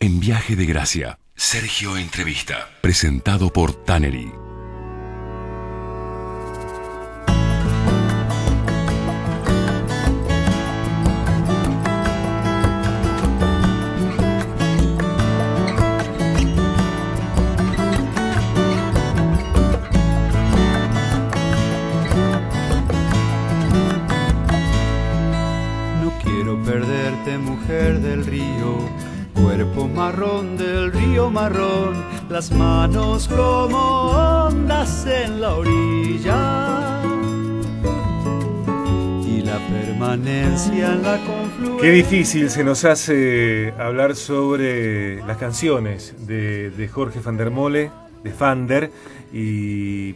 En Viaje de Gracia, Sergio Entrevista, presentado por Tannery. No quiero perderte, mujer del río, cuerpo marrón del río marrón, las manos como ondas en la orilla y la permanencia en la confluencia. Qué difícil se nos hace hablar sobre las canciones de Jorge van der Mole, de Vander, y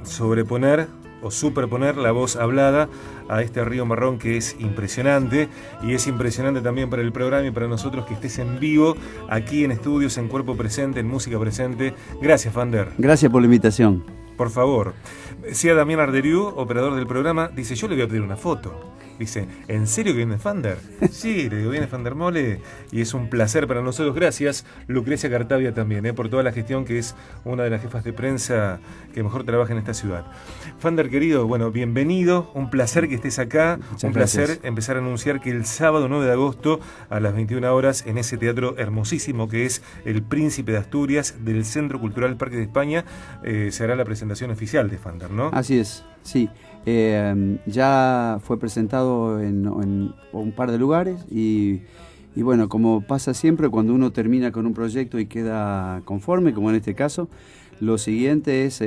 sobreponer o superponer la voz hablada a este río marrón que es impresionante, y es impresionante también para el programa y para nosotros que estés en vivo, aquí en estudios, en cuerpo presente, en música presente. Gracias, Vander. Gracias por la invitación. Por favor. Decía Damián Arderiu, operador del programa, dice, yo le voy a pedir una foto. Dice, ¿en serio que viene Vander? Sí, le digo, viene van der Mole y es un placer para nosotros. Gracias, Lucrecia Cartavia también, por toda la gestión, que es una de las jefas de prensa que mejor trabaja en esta ciudad. Vander, querido, bueno, bienvenido, un placer que estés acá. Muchas un placer gracias. empezar a anunciar que el sábado 9 de agosto a las 21 horas en ese teatro hermosísimo que es El Príncipe de Asturias del Centro Cultural Parque de España se hará la presentación oficial de Vander, ¿no? Así es, sí. Ya fue presentado en un par de lugares y bueno, como pasa siempre cuando uno termina con un proyecto y queda conforme, como en este caso, lo siguiente es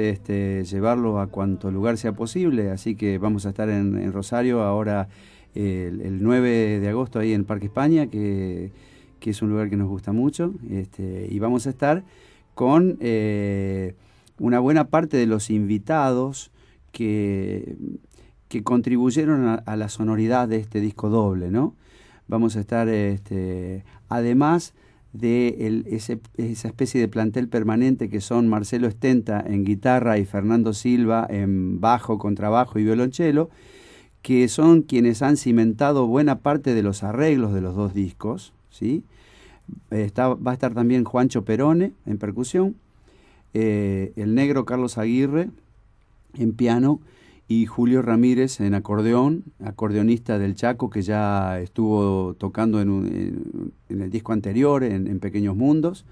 llevarlo a cuanto lugar sea posible, así que vamos a estar en Rosario ahora el 9 de agosto ahí en el Parque España, que es un lugar que nos gusta mucho, y vamos a estar con una buena parte de los invitados que contribuyeron a la sonoridad de este disco doble, ¿no? Vamos a estar, además de esa especie de plantel permanente que son Marcelo Estenta en guitarra y Fernando Silva en bajo, contrabajo y violonchelo, que son quienes han cimentado buena parte de los arreglos de los dos discos, ¿sí? Va a estar también Juancho Perone en percusión, el negro Carlos Aguirre en piano y Julio Ramírez en acordeón, acordeonista del Chaco, que ya estuvo tocando en el disco anterior, en Pequeños Mundos.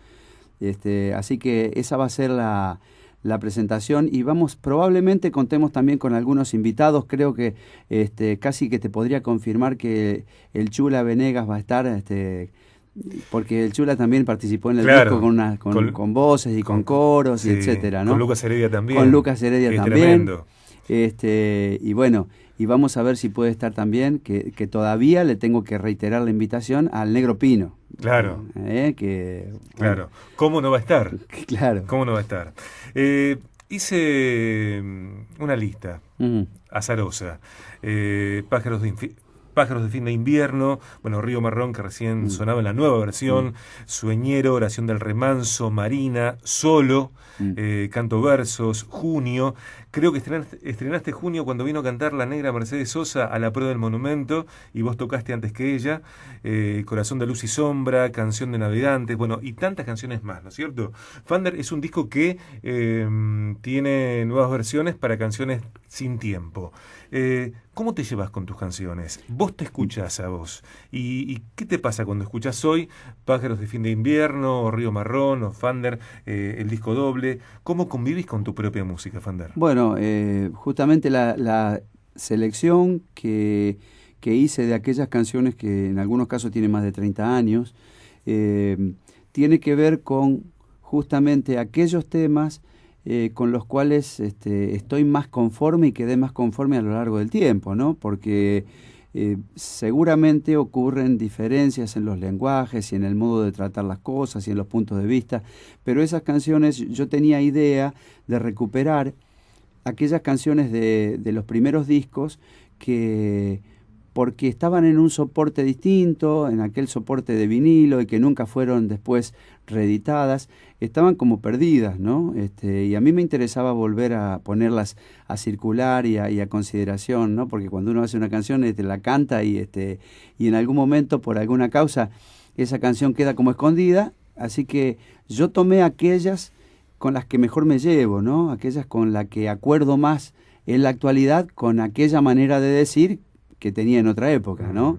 Así que esa va a ser la presentación, y probablemente contemos también con algunos invitados. Creo que casi que te podría confirmar que el Chula Venegas va a estar, porque el Chula también participó en el disco con voces y con coros, sí, y etcétera, ¿no? Con Lucas Heredia también. Con Lucas Heredia también. Tremendo. Y bueno, y vamos a ver si puede estar también, que todavía le tengo que reiterar la invitación al Negro Pino. Claro. Claro. ¿Cómo no va a estar? Claro. ¿Cómo no va a estar? Hice una lista azarosa. Pájaros de fin de invierno, bueno, Río Marrón, que recién sonaba en la nueva versión, Sueñero, Oración del Remanso, Marina, Solo, Canto Versos, Junio. Creo que estrenaste Junio cuando vino a cantar la negra Mercedes Sosa a la prueba del Monumento, y vos tocaste antes que ella, Corazón de Luz y Sombra, Canción de Navegantes, bueno, y tantas canciones más, ¿no es cierto? Vander es un disco que tiene nuevas versiones para canciones sin tiempo. ¿Cómo te llevas con tus canciones? ¿Vos te escuchás a vos? ¿Y qué te pasa cuando escuchás hoy Pájaros de Fin de Invierno, o Río Marrón, o Vander, el disco doble? ¿Cómo convivís con tu propia música, Vander? Bueno, justamente la selección que hice de aquellas canciones que en algunos casos tienen más de 30 años, tiene que ver con justamente aquellos temas con los cuales estoy más conforme y quedé más conforme a lo largo del tiempo, ¿no? Porque seguramente ocurren diferencias en los lenguajes y en el modo de tratar las cosas y en los puntos de vista, pero esas canciones yo tenía idea de recuperar aquellas canciones de los primeros discos porque estaban en un soporte distinto, en aquel soporte de vinilo, y que nunca fueron después reeditadas, estaban como perdidas, ¿no? Y a mí me interesaba volver a ponerlas a circular y a consideración, ¿no? Porque cuando uno hace una canción la canta y en algún momento, por alguna causa, esa canción queda como escondida, así que yo tomé aquellas con las que mejor me llevo, ¿no? Aquellas con las que acuerdo más en la actualidad con aquella manera de decir que tenía en otra época, ¿no?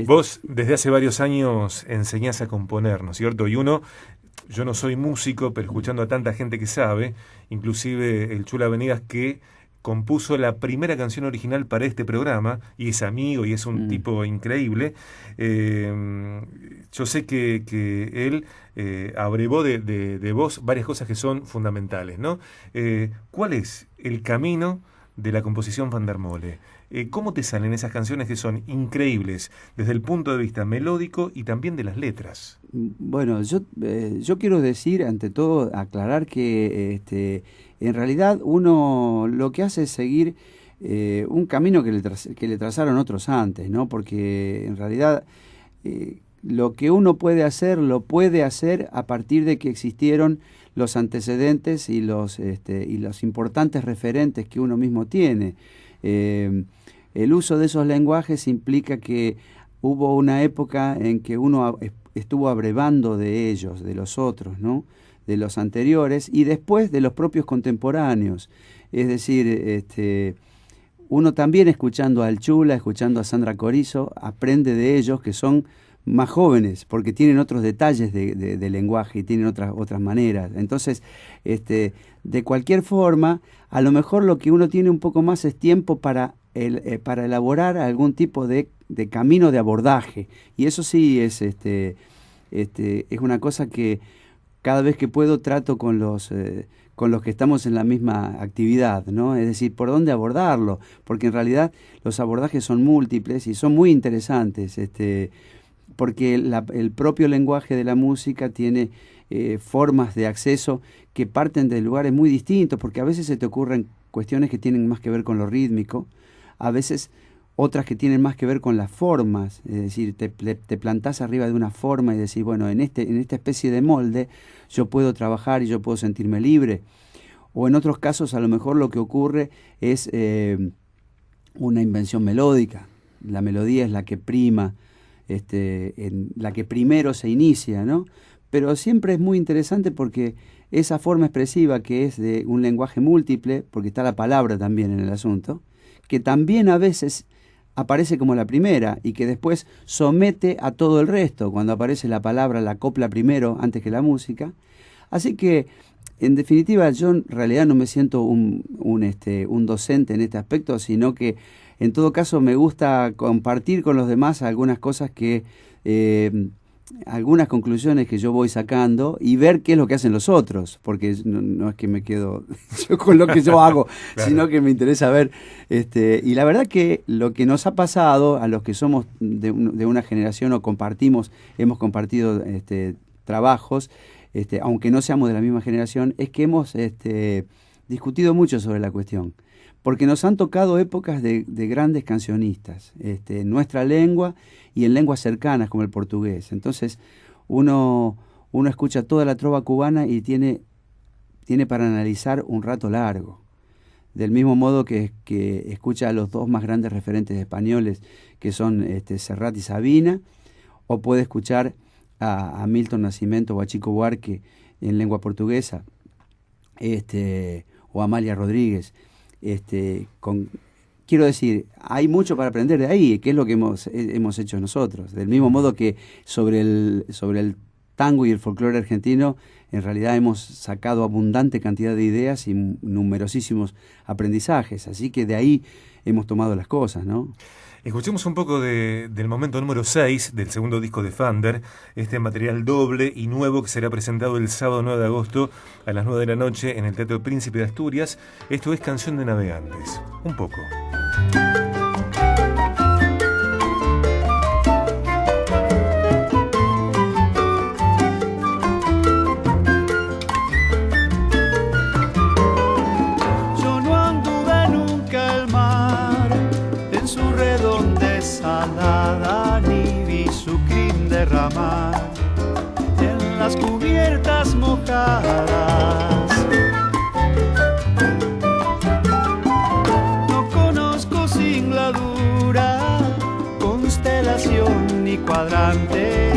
Vos desde hace varios años enseñás a componer, ¿no es cierto? Y yo no soy músico, pero escuchando a tanta gente que sabe, inclusive el Chula Venegas, que compuso la primera canción original para este programa, y es amigo y es un tipo increíble. Yo sé que él abrevó de vos varias cosas que son fundamentales, ¿no? ¿Cuál es el camino de la composición Van der Mole? ¿Cómo te salen esas canciones que son increíbles desde el punto de vista melódico y también de las letras? Bueno, yo quiero decir, ante todo, aclarar que en realidad uno lo que hace es seguir un camino que le trazaron otros antes, ¿no? Porque en realidad lo que uno puede hacer, lo puede hacer a partir de que existieron los antecedentes y los importantes referentes que uno mismo tiene. El uso de esos lenguajes implica que hubo una época en que uno estuvo abrevando de ellos, de los otros, ¿no? De los anteriores y después de los propios contemporáneos. Es decir, uno también escuchando al Chula, escuchando a Sandra Corizo, aprende de ellos que son más jóvenes, porque tienen otros detalles de lenguaje y tienen otras maneras. Entonces, de cualquier forma, a lo mejor lo que uno tiene un poco más es tiempo para elaborar algún tipo de camino de abordaje. Y eso sí es una cosa que cada vez que puedo trato con los que estamos en la misma actividad, ¿no? Es decir, ¿por dónde abordarlo? Porque en realidad los abordajes son múltiples y son muy interesantes, porque el propio lenguaje de la música tiene formas de acceso que parten de lugares muy distintos, porque a veces se te ocurren cuestiones que tienen más que ver con lo rítmico, a veces otras que tienen más que ver con las formas, es decir, te plantás arriba de una forma y decís, bueno, en esta especie de molde yo puedo trabajar y yo puedo sentirme libre. O en otros casos a lo mejor lo que ocurre es una invención melódica. La melodía es la que prima, en la que primero se inicia, ¿no? Pero siempre es muy interesante porque esa forma expresiva que es de un lenguaje múltiple, porque está la palabra también en el asunto, que también a veces aparece como la primera y que después somete a todo el resto, cuando aparece la palabra, la copla primero antes que la música. Así que, en definitiva, yo en realidad no me siento un docente en este aspecto, sino que en todo caso me gusta compartir con los demás algunas cosas algunas conclusiones que yo voy sacando y ver qué es lo que hacen los otros, porque no es que me quedo yo con lo que yo hago, claro, sino que me interesa ver, y la verdad que lo que nos ha pasado a los que somos de una generación o hemos compartido trabajos, aunque no seamos de la misma generación, es que hemos discutido mucho sobre la cuestión, porque nos han tocado épocas de grandes cancionistas, en nuestra lengua y en lenguas cercanas como el portugués. Entonces uno escucha toda la trova cubana y tiene para analizar un rato largo. Del mismo modo que escucha a los dos más grandes referentes españoles, que son Serrat y Sabina, o puede escuchar a Milton Nascimento o a Chico Buarque en lengua portuguesa, o a Amalia Rodríguez. Quiero decir, hay mucho para aprender de ahí, que es lo que hemos hecho nosotros. Del mismo modo que sobre el tango y el folclore argentino, en realidad hemos sacado abundante cantidad de ideas y numerosísimos aprendizajes. Así que de ahí hemos tomado las cosas, ¿no? Escuchemos un poco del momento número 6 del segundo disco de Fander, este material doble y nuevo que será presentado el sábado 9 de agosto a las 9 de la noche en el Teatro Príncipe de Asturias. Esto es Canción de Navegantes. Un poco. Ni vi su crin derramar en las cubiertas mojadas. No conozco singladura, constelación ni cuadrante,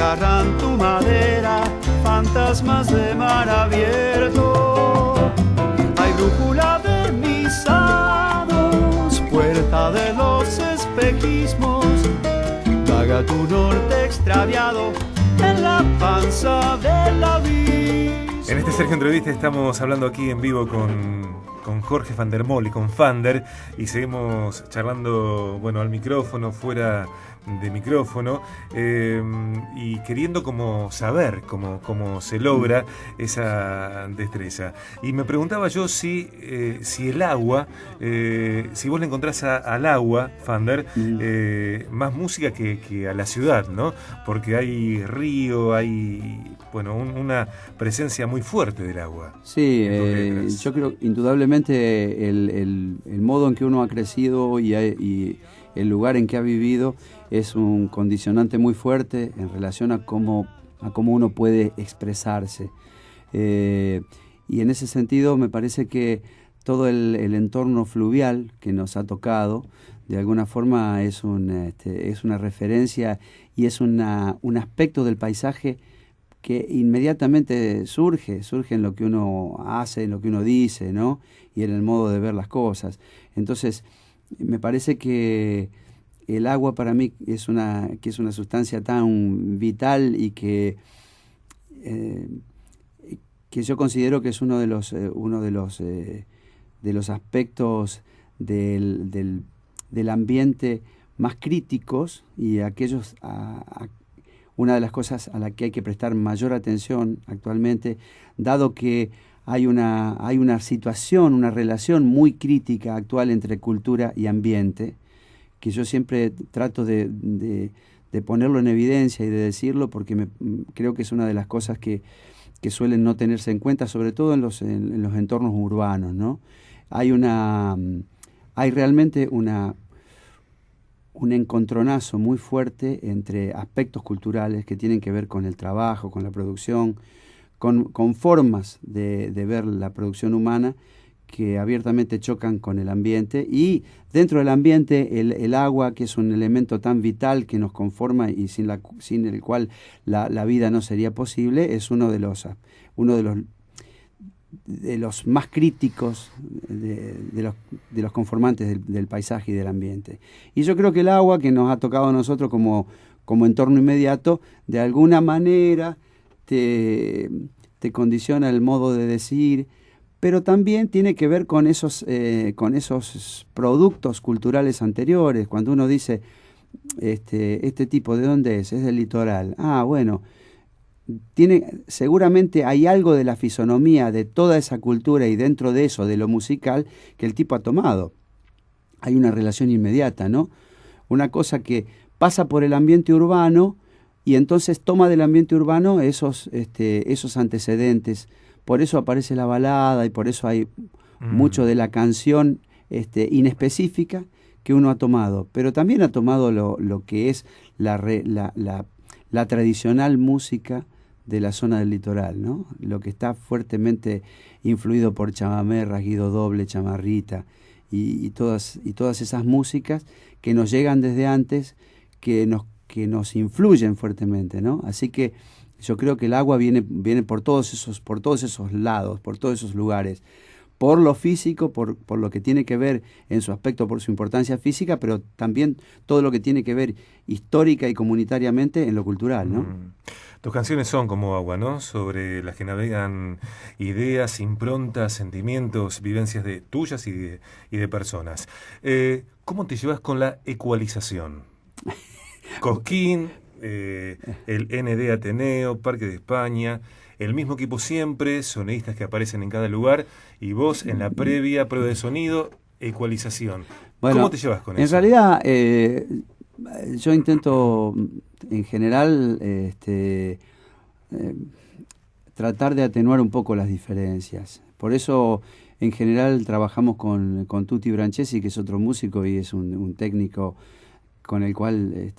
desgarran tu madera, fantasmas de mar abierto. Hay brújula de mis hados, puerta de los espejismos, vaga tu norte extraviado en la panza del abismo. En este Sergio Entrevista estamos hablando aquí en vivo con Jorge van der Mol y con Fander, y seguimos charlando, bueno, al micrófono, fuera de micrófono, y queriendo como saber cómo se logra esa destreza. Y me preguntaba yo si el agua, si vos le encontrás al agua, Fander, más música que a la ciudad, ¿no? Porque hay río, hay, bueno, una presencia muy fuerte del agua. Sí, yo creo indudablemente el modo en que uno ha crecido y el lugar en que ha vivido es un condicionante muy fuerte en relación a cómo uno puede expresarse. Y en ese sentido me parece que todo el entorno fluvial que nos ha tocado, de alguna forma es una referencia y es un aspecto del paisaje que inmediatamente surge en lo que uno hace, en lo que uno dice, ¿no? Y en el modo de ver las cosas. Entonces, me parece que el agua para mí es una sustancia tan vital y que yo considero que es uno de los aspectos del ambiente más críticos y aquellos una de las cosas a la que hay que prestar mayor atención actualmente, dado que hay una situación, una relación muy crítica actual entre cultura y ambiente, que yo siempre trato de ponerlo en evidencia y de decirlo, porque creo que es una de las cosas que suelen no tenerse en cuenta, sobre todo en los entornos urbanos, ¿no? Hay realmente un encontronazo muy fuerte entre aspectos culturales que tienen que ver con el trabajo, con la producción, con formas de ver la producción humana que abiertamente chocan con el ambiente, y dentro del ambiente el agua, que es un elemento tan vital que nos conforma y sin el cual la vida no sería posible, es uno de los más críticos de los conformantes del paisaje y del ambiente. Y yo creo que el agua, que nos ha tocado a nosotros como entorno inmediato, de alguna manera te condiciona el modo de decir, pero también tiene que ver con esos productos culturales anteriores. Cuando uno dice, este tipo, ¿de dónde es? Es del litoral. Ah, bueno, seguramente hay algo de la fisonomía de toda esa cultura y dentro de eso, de lo musical, que el tipo ha tomado. Hay una relación inmediata, ¿no? Una cosa que pasa por el ambiente urbano y entonces toma del ambiente urbano esos antecedentes. Por eso aparece la balada y por eso hay mucho de la canción inespecífica que uno ha tomado. Pero también ha tomado lo que es la tradicional música de la zona del litoral, ¿no? Lo que está fuertemente influido por chamamé, rasguido doble, chamarrita y todas esas músicas que nos llegan desde antes, que nos influyen fuertemente, ¿no? Así que yo creo que el agua viene por todos esos lados, por todos esos lugares, por lo físico, por lo que tiene que ver en su aspecto, por su importancia física, pero también todo lo que tiene que ver histórica y comunitariamente en lo cultural, ¿no? Tus canciones son como agua, ¿no? Sobre las que navegan ideas, improntas, sentimientos, vivencias tuyas y de personas. ¿Cómo te llevas con la ecualización? Cosquín, el ND Ateneo, Parque de España, el mismo equipo siempre, sonidistas que aparecen en cada lugar, y vos en la prueba de sonido, ecualización. Bueno, ¿cómo te llevas con eso? En realidad, yo intento, en general, tratar de atenuar un poco las diferencias. Por eso, en general, trabajamos con Tutti Branchesi, que es otro músico y es un técnico con el cual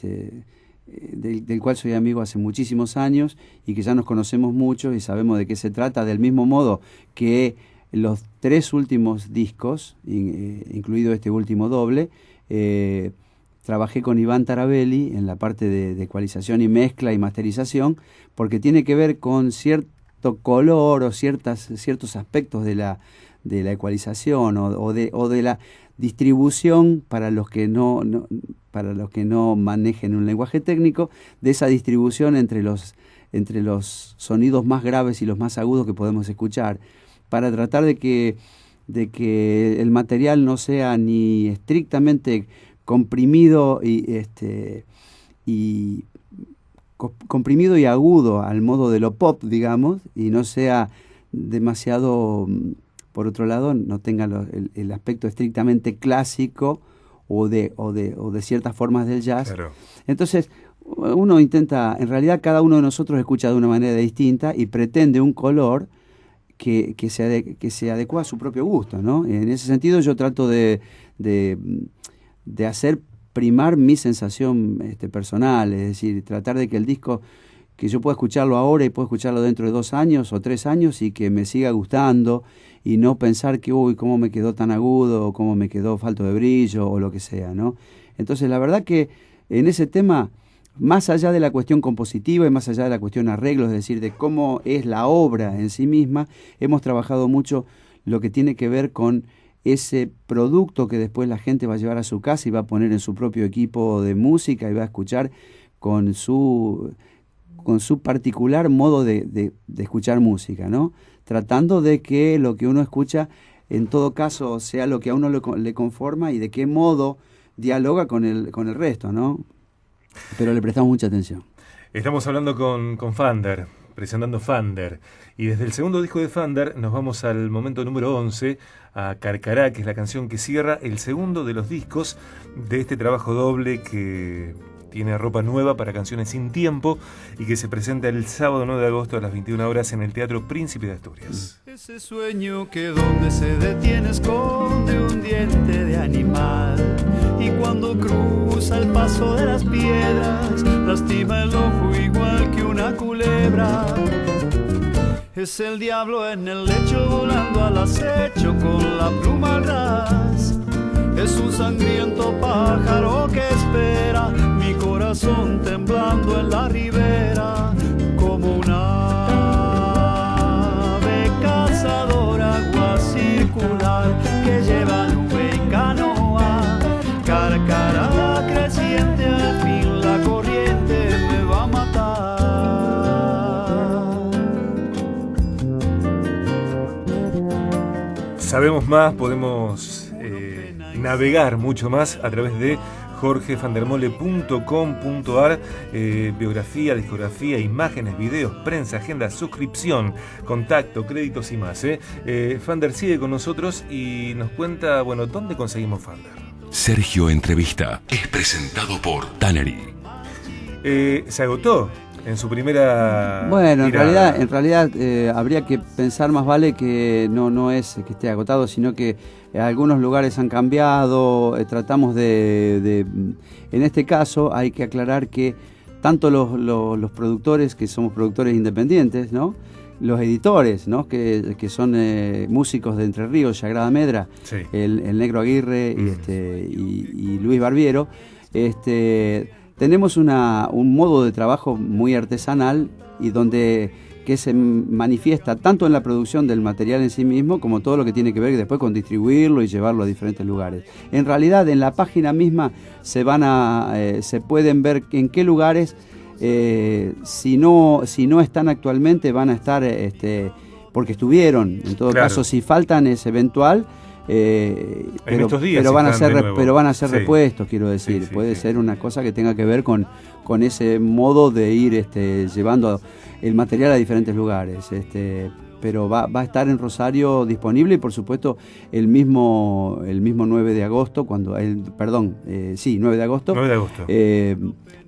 del cual soy amigo hace muchísimos años y que ya nos conocemos mucho y sabemos de qué se trata, del mismo modo que los 3 últimos discos, incluido este último doble, trabajé con Iván Tarabelli en la parte de ecualización y mezcla y masterización, porque tiene que ver con cierto color o ciertos aspectos de la ecualización o de la distribución, para los que no manejen un lenguaje técnico, de esa distribución entre los sonidos más graves y los más agudos que podemos escuchar, para tratar de que el material no sea ni estrictamente comprimido comprimido y agudo al modo de lo pop, digamos, y no sea demasiado, por otro lado, no tenga el aspecto estrictamente clásico o de ciertas formas del jazz. Claro. Entonces, uno intenta, en realidad cada uno de nosotros escucha de una manera distinta y pretende un color que se adecua a su propio gusto, ¿no? En ese sentido yo trato de hacer primar mi sensación personal, es decir, tratar de que el disco, que yo pueda escucharlo ahora y pueda escucharlo dentro de 2 años o 3 años y que me siga gustando, y no pensar que, uy, cómo me quedó tan agudo, o cómo me quedó falto de brillo, o lo que sea, ¿no? Entonces, la verdad que en ese tema, más allá de la cuestión compositiva y más allá de la cuestión arreglo, es decir, de cómo es la obra en sí misma, hemos trabajado mucho lo que tiene que ver con ese producto que después la gente va a llevar a su casa y va a poner en su propio equipo de música y va a escuchar con su particular modo de escuchar música, ¿no? Tratando de que lo que uno escucha, en todo caso, sea lo que a uno le conforma y de qué modo dialoga con el resto, ¿no? Pero le prestamos mucha atención. Estamos hablando con Fander, presentando Fander. Y desde el segundo disco de Fander nos vamos al momento número 11, a Carcará, que es la canción que cierra el segundo de los discos de este trabajo doble que tiene ropa nueva para Canciones sin Tiempo y que se presenta el sábado 9 de agosto a las 21 horas en el Teatro Príncipe de Asturias. Ese sueño que donde se detiene esconde un diente de animal, y cuando cruza el paso de las piedras lastima el ojo igual que una culebra. Es el diablo en el lecho volando al acecho con la pluma al ras. Es un sangriento pájaro que espera, mi corazón temblando en la ribera, como una ave cazadora, agua circular que lleva nube y canoa. Carcará creciente, al fin la corriente me va a matar. Sabemos más, podemos navegar mucho más a través de jorgefandermole.com.ar, biografía, discografía, imágenes, videos, prensa, agenda, suscripción, contacto, créditos y más. Fander sigue con nosotros y nos cuenta, bueno, ¿dónde conseguimos Fander? Sergio Entrevista es presentado por Tannery. Se agotó en su primera Bueno, tirada. en realidad habría que pensar, más vale que no es que esté agotado, sino que algunos lugares han cambiado. Tratamos en este caso hay que aclarar que tanto los productores, que somos productores independientes, ¿no?, los editores, ¿no?, que son músicos de Entre Ríos, Sagrada Medra, sí, el Negro Aguirre y Luis Barbiero, tenemos un modo de trabajo muy artesanal y que se manifiesta tanto en la producción del material en sí mismo como todo lo que tiene que ver después con distribuirlo y llevarlo a diferentes lugares. En realidad, en la página misma se pueden ver en qué lugares, si no están actualmente, van a estar porque estuvieron. En todo caso, si faltan, es eventual. Pero van a ser repuestos, quiero decir. Puede ser una cosa que tenga que ver con ese modo de ir llevando el material a diferentes lugares. Pero va a estar en Rosario disponible, y por supuesto el mismo 9 de agosto, 9 de agosto. 9 de agosto.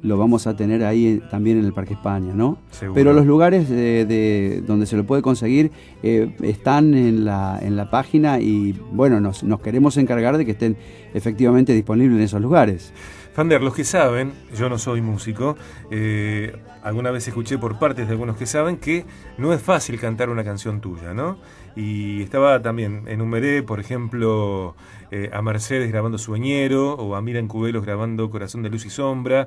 Lo vamos a tener ahí también en el Parque España, ¿no? Seguro. Pero los lugares donde se lo puede conseguir están en la página, y bueno, nos queremos encargar de que estén efectivamente disponibles en esos lugares. Fander, los que saben, yo no soy músico, alguna vez escuché por partes de algunos que saben que no es fácil cantar una canción tuya, ¿no? Y estaba también, enumeré, por ejemplo, a Mercedes grabando Sueñero, o a Miriam Cubelos grabando Corazón de Luz y Sombra,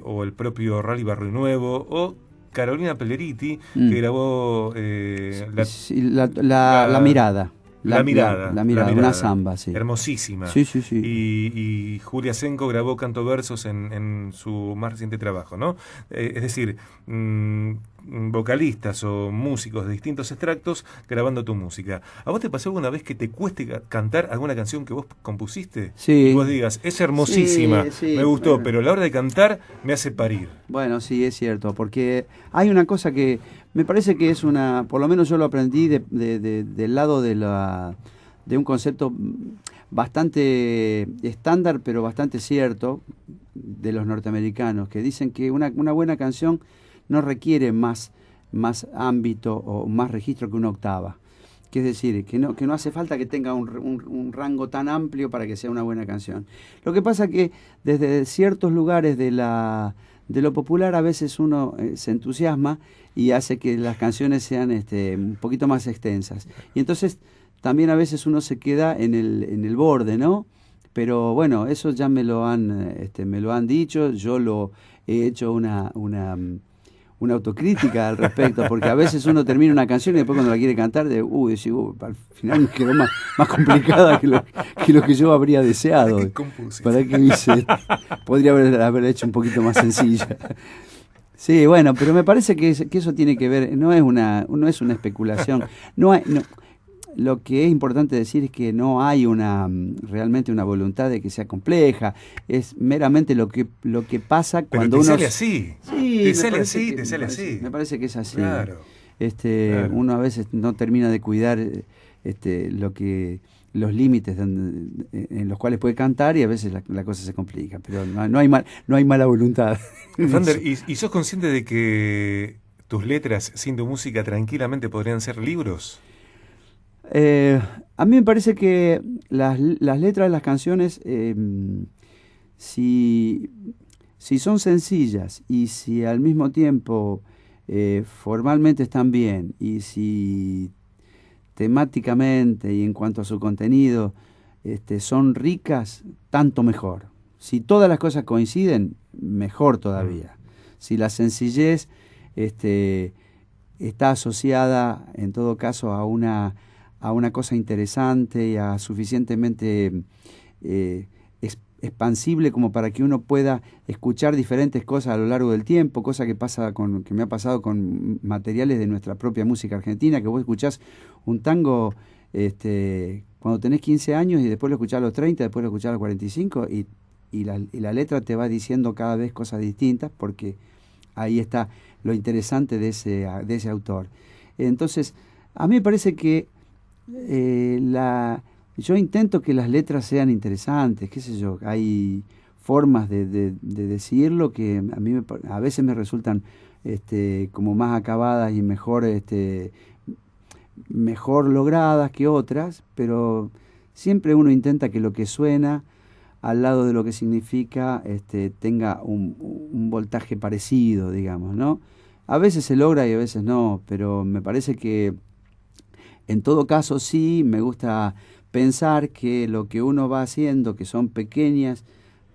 o el propio Rally Barrio Nuevo, o Carolina Pelleriti, que grabó la mirada. La mirada, una samba, sí. Hermosísima. Sí. Y Julia Senko grabó Canto Versos en su más reciente trabajo, ¿no? Es decir, vocalistas o músicos de distintos extractos grabando tu música. ¿A vos te pasó alguna vez que te cueste cantar alguna canción que vos compusiste? Sí. Y vos digas, es hermosísima, sí, me gustó, bueno. pero a la hora de cantar me hace parir. Bueno, sí, es cierto, porque hay una cosa que me parece que es una, por lo menos yo lo aprendí del lado de un concepto bastante estándar, pero bastante cierto, de los norteamericanos, que dicen que una buena canción no requiere más ámbito o más registro que una octava. Que es decir, que no hace falta que tenga un rango tan amplio para que sea una buena canción. Lo que pasa que desde ciertos lugares de lo popular a veces uno se entusiasma y hace que las canciones sean un poquito más extensas. Y entonces también a veces uno se queda en el borde, ¿no? Pero bueno, eso ya me lo han dicho, yo lo he hecho una autocrítica al respecto, porque a veces uno termina una canción y después cuando la quiere cantar, al final me quedó más complicada que lo que yo habría deseado. ¿Para qué compuse? ¿Para qué hice? Podría haber hecho un poquito más sencilla. Sí, bueno, pero me parece que eso tiene que ver, no es una especulación. Lo que es importante decir es que no hay realmente una voluntad de que sea compleja, es meramente lo que pasa cuando uno... uno... Pero te sale así, sí, te sale así. Me parece que es así. Claro. Claro. Uno a veces no termina de cuidar los límites en los cuales puede cantar y a veces la cosa se complica, pero no hay mala voluntad. Fander, ¿y sos consciente de que tus letras sin tu música tranquilamente podrían ser libros? A mí me parece que las letras de las canciones, si son sencillas y si al mismo tiempo formalmente están bien y si temáticamente y en cuanto a su contenido son ricas, tanto mejor. Si todas las cosas coinciden, mejor todavía. Si la sencillez está asociada en todo caso a una cosa interesante y a suficientemente expansible como para que uno pueda escuchar diferentes cosas a lo largo del tiempo, cosa que me ha pasado con materiales de nuestra propia música argentina, que vos escuchás un tango cuando tenés 15 años y después lo escuchás a los 30, después lo escuchás a los 45 y la letra te va diciendo cada vez cosas distintas porque ahí está lo interesante de ese autor. Entonces, a mí me parece que yo intento que las letras sean interesantes, qué sé yo, hay formas de decirlo que a mí a veces me resultan como más acabadas y mejor logradas que otras, pero siempre uno intenta que lo que suena al lado de lo que significa tenga un voltaje parecido, digamos, ¿no? A veces se logra y a veces no, pero me parece que en todo caso sí, me gusta pensar que lo que uno va haciendo, que son pequeñas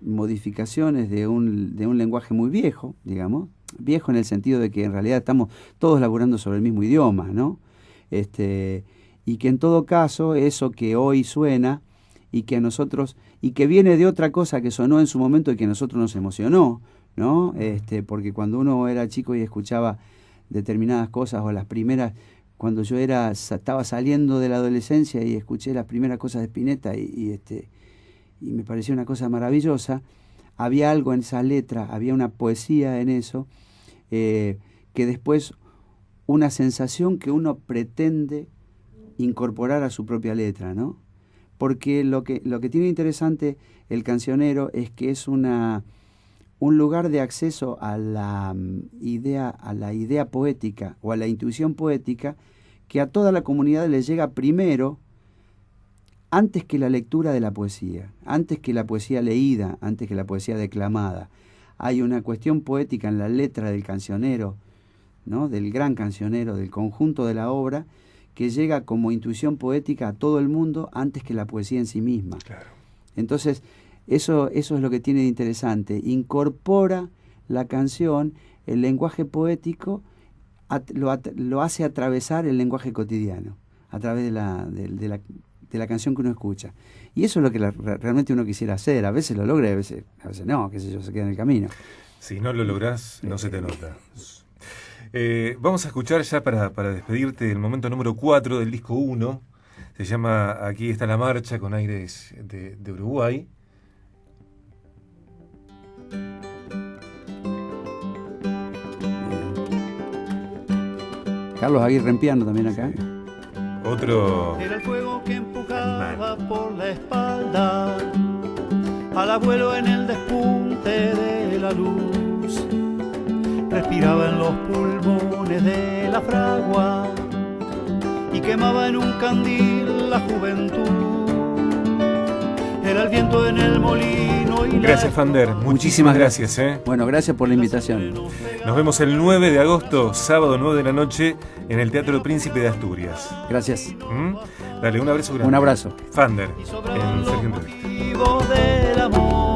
modificaciones de un lenguaje muy viejo, digamos, viejo en el sentido de que en realidad estamos todos laburando sobre el mismo idioma, ¿no? Y que en todo caso eso que hoy suena y que a nosotros, y que viene de otra cosa que sonó en su momento y que a nosotros nos emocionó, ¿no? Porque cuando uno era chico y escuchaba determinadas cosas o las primeras, cuando yo estaba saliendo de la adolescencia y escuché las primeras cosas de Spinetta y me pareció una cosa maravillosa, había algo en esa letra, había una poesía en eso, que después una sensación que uno pretende incorporar a su propia letra, ¿no? Porque lo que tiene interesante el cancionero es que es un lugar de acceso a la idea poética o a la intuición poética que a toda la comunidad le llega primero antes que la lectura de la poesía, antes que la poesía leída, antes que la poesía declamada. Hay una cuestión poética en la letra del cancionero, ¿no? Del gran cancionero, del conjunto de la obra, que llega como intuición poética a todo el mundo antes que la poesía en sí misma. Claro. Entonces, eso es lo que tiene de interesante. Incorpora la canción, el lenguaje poético, lo hace atravesar el lenguaje cotidiano, a través de la canción que uno escucha. Y eso es lo que realmente uno quisiera hacer. A veces lo logra y a veces no, qué sé yo, se queda en el camino. Si no lo lográs, no se te nota. Vamos a escuchar ya para despedirte el momento número 4 del disco 1. Se llama Aquí está la marcha, con aires de Uruguay. Carlos Aguirre en piano también acá. Sí. Otro. Era el fuego que empujaba por la espalda al abuelo en el despunte de la luz. Respiraba en los pulmones de la fragua y quemaba en un candil la juventud. Era el viento en el molino y Gracias, Fander. Muchísimas gracias. Bueno, gracias por la invitación. Nos vemos el 9 de agosto, sábado 9 de la noche, en el Teatro Príncipe de Asturias. Gracias. Dale, un abrazo grande. Un abrazo. Fander, en Sergio Entrevista. del amor.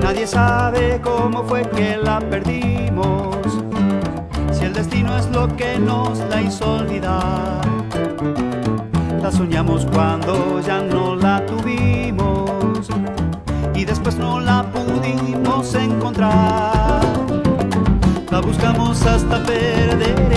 Nadie sabe cómo fue que la perdimos, si el destino es lo que nos la hizo olvidar. La soñamos cuando ya no la tuvimos y después no la pudimos encontrar. La buscamos hasta perder